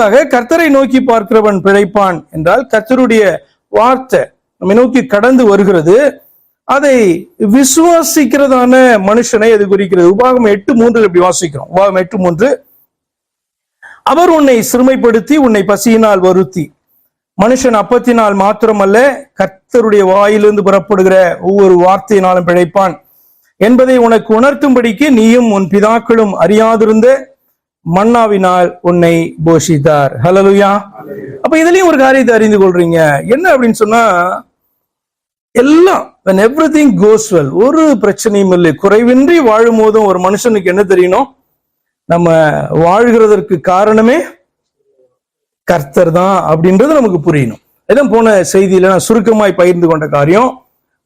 அடுத்ததாக கர்த்தரை நோக்கி பார்க்கிறவன் பிழைப்பான் என்றால் கர்த்தருடைய வார்த்தை நம்மை நோக்கி கடந்து வருகிறது, அதை விசுவாசிக்கிறதான மனுஷனை அது குறிக்கிறது. உபாகம் 8:3 இப்படி வாசிக்கிறோம். உபாகம் 8:3, அவர் உன்னை சிறுமைப்படுத்தி உன்னை பசியினால் வருத்தி மனுஷன் அப்பத்தினால் மாத்திரமல்ல கர்த்தருடைய வாயிலிருந்து புறப்படுகிற ஒவ்வொரு வார்த்தையினாலும் பிழைப்பான் என்பதை உனக்கு உணர்த்தும்படிக்கு நீயும் உன் பிதாக்களும் அறியாதிருந்த மன்னாவினால் உன்னை போஷித்தார். ஹல்லேலூயா. அப்ப இதுலயும் ஒரு காரியத்தை அறிந்து கொள்றீங்க என்ன அப்படின்னு சொன்னா, எல்லாம் when everything goes well, ஒரு பிரச்சனையும் இல்லை, குறைவின்றி வாழும் போதும் ஒரு மனுஷனுக்கு என்ன தெரியணும், நம்ம வாழ்கிறதற்கு காரணமே கர்த்தர் தான் அப்படின்றது நமக்கு புரியணும். இதான் போன செய்தியில நான் சுருக்கமாய் பகிர்ந்து கொண்ட காரியம்.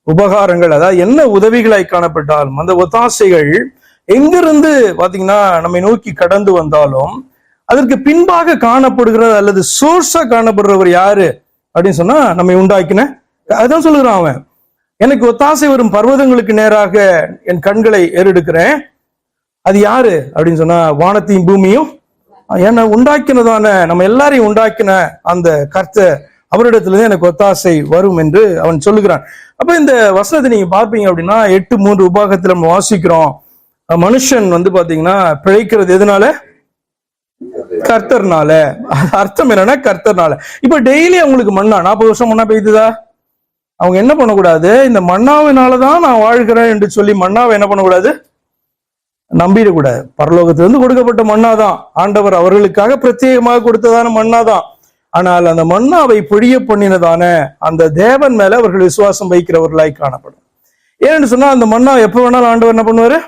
உபகாரங்கள், அதாவது என்ன உதவிகளாய் காணப்பட்டாலும் அந்த ஒத்தாசைகள் எங்கிருந்து பாத்தீங்கன்னா நம்மை நோக்கி கடந்து வந்தாலும் அதற்கு பின்பாக காணப்படுகிறது அல்லது சோர்ஸா காணப்படுறவர் யாரு அப்படின்னு சொன்னா நம்மை உண்டாக்கின, அதான் சொல்லுகிறான் அவன், எனக்கு ஒத்தாசை வரும் பர்வதங்களுக்கு நேராக என் கண்களை ஏறெடுக்கிறேன். அது யாரு அப்படின்னு சொன்னா வானத்தையும் பூமியும் என்னை உண்டாக்கினதான நம்ம எல்லாரையும் உண்டாக்கின அந்த கர்த்தர், அவரிடத்துலதான் எனக்கு ஒத்தாசை வரும் என்று அவன் சொல்லுகிறான். அப்ப இந்த வசனத்தை நீங்க பார்ப்பீங்க அப்படின்னா 8:3 உபாகத்துல நம்ம வாசிக்கிறோம், மனுஷன் பாத்தீங்கன்னா பிழைக்கிறது எதனால, கர்த்தர்னால. அர்த்தம் என்னன்னா கர்த்தர்னால. இப்ப டெய்லி அவங்களுக்கு மண்ணா 40 வருஷம் மண்ணா பெய்யுதா, அவங்க என்ன பண்ணக்கூடாது, இந்த மண்ணாவினாலதான் நான் வாழ்கிறேன் என்று சொல்லி மண்ணாவை என்ன பண்ணக்கூடாது, நம்பிடக்கூடாது. பரலோகத்திலிருந்து கொடுக்கப்பட்ட மண்ணாதான், ஆண்டவர் அவர்களுக்காக பிரத்யேகமாக கொடுத்ததான மண்ணாதான். ஆனால் அந்த மண்ணாவை பொழிய பண்ணினதான அந்த தேவன் மேல அவர்கள் விசுவாசம் வைக்கிறவர்களாய் காணப்படும். ஏன்னு சொன்னா அந்த மண்ணா எப்ப வேணாலும் ஆண்டவர் என்ன பண்ணுவாரு,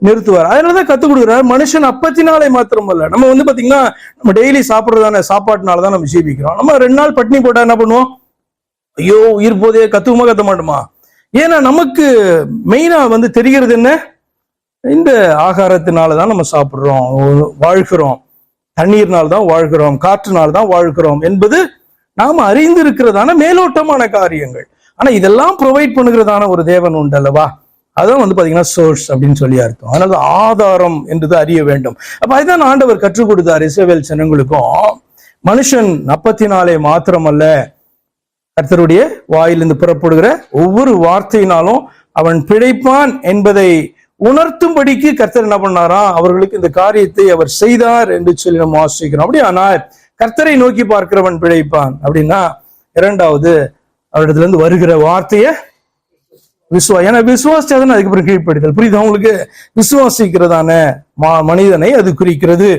நிறுத்துவார். அதனாலதான் கத்துக் கொடுக்குறாரு, மனுஷன் அப்பத்தினாலே மாத்திரம் அல்ல. நம்ம பாத்தீங்கன்னா நம்ம டெய்லி சாப்பிடுறதான சாப்பாட்டுனாலதான் நம்ம ஜீவிக்கிறோம். நம்ம 2 நாள் பட்னி போட்டா என்ன பண்ணுவோம், ஐயோ உயிர் போதே கத்துக்குமா கத்த மாட்டோமா. ஏன்னா நமக்கு மெயினா தெரிகிறது என்ன, இந்த ஆகாரத்தினாலதான் நம்ம சாப்பிடுறோம், வாழ்கிறோம், தண்ணீர்னால்தான் வாழ்கிறோம், காற்றுனால்தான் வாழ்கிறோம் என்பது நாம அறிந்து இருக்கிறதான மேலோட்டமான காரியங்கள். ஆனா இதெல்லாம் ப்ரொவைட் பண்ணுகிறதான ஒரு தேவன் உண்டு அல்லவா, அதான் பாத்தீங்கன்னா சோர்ஸ் அப்படின்னு சொல்லி அர்த்தம். அதனால ஆதாரம் என்றது அறிய வேண்டும். அப்ப அதுதான் ஆண்டவர் கற்றுக் கொடுத்தார் இஸ்ரவேல் ஜனங்களுக்கும். மனுஷன் அப்பத்தினாலே மாத்திரமல்ல கர்த்தருடைய வாயிலிருந்து புறப்படுகிற ஒவ்வொரு வார்த்தையினாலும் அவன் பிழைப்பான் என்பதை உணர்த்தும்படிக்கு கர்த்தர் என்ன பண்ணாரா, அவர்களுக்கு இந்த காரியத்தை அவர் செய்தார் என்று சொல்லி நம்ம வாசிக்கிறோம். அப்படியே ஆனால் கர்த்தரை நோக்கி பார்க்கிறவன் பிழைப்பான் அப்படின்னா, இரண்டாவது அவரிடத்துல இருந்து வருகிற வார்த்தைய ஏன்னா விசுவாசிச்சாதானே அதுக்கப்புறம் கீழ்ப்படுதல். புரியுது உங்களுக்கு, விசுவாசிக்கிறதான மனிதனை அது குறிக்கிறது.